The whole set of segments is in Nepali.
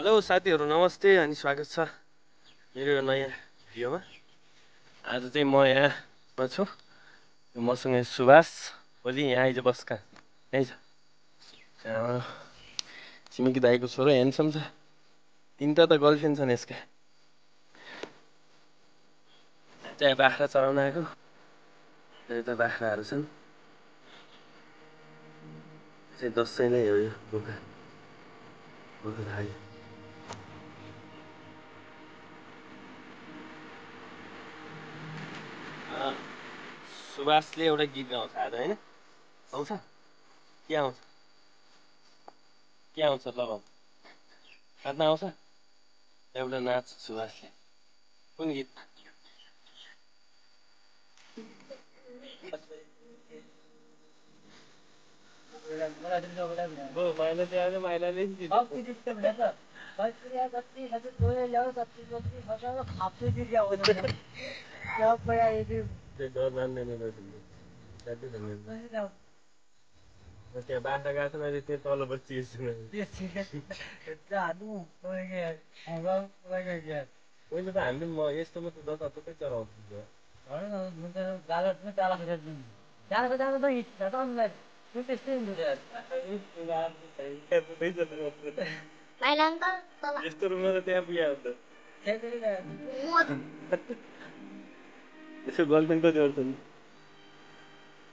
हेलो साथीहरू नमस्ते अनि स्वागत छ मेरो नयाँ भिडियोमा। आज चाहिँ म यहाँ छु, मसँग सुभाष। भोलि यहाँ आइज बस कहाँ आइज। छिमेकी दाईको छोरो ह्यान्डसम छ। तिनवटा त गर्लफ्रेन्ड छन् यसका। चाहिँ बाख्रा चराउन आएको। यता बाख्राहरू छन्। चाहिँ दसैँलाई हो यो बोका बोका खायो। सुभाषले एउटा गीत गाउँछ आज होइन? आउँछ के आउँछ लगाउँ नाच्न आउँछ? एउटा नाच सुभाषले। कुन गीत? त्यहाँ बाख्रा गएको छ मैले त्यहाँ तल बस्छु पहिले त हामीले म यस्तोमा त जताततै चलाउँछु। यस्तो रुममा त त्यहाँ पुग्यो त यसो गर्लफ्रेन्ड कति वर्ष नि?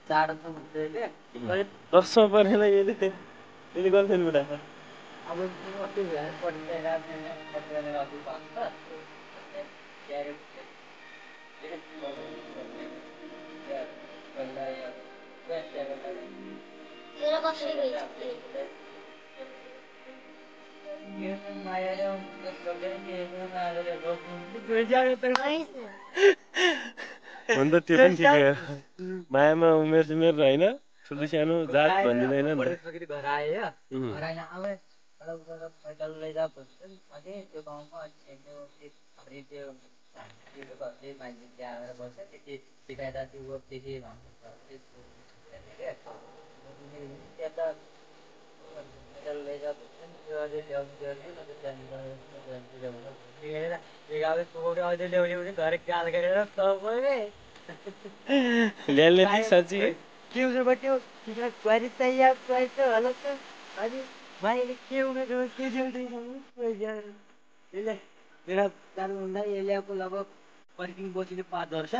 10 परेन यसले गर्लफ्रेन्ड कुरा। हुन त त्यो पनि ठिकै हो। मायामा उमेर सुमेर होइन, ठुलो सानो जात भनिँदैन नि ल्याले साँच्ची पर्किङ बसिने 5 वर्ष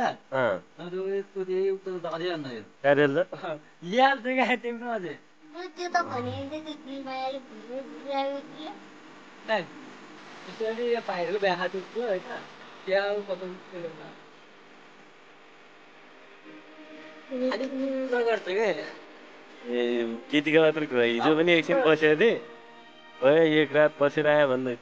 केटीको मात्र कुरा। हिजो पनि एकछिन बसेको थिएँ, एक रात बसेर आयो भन्दै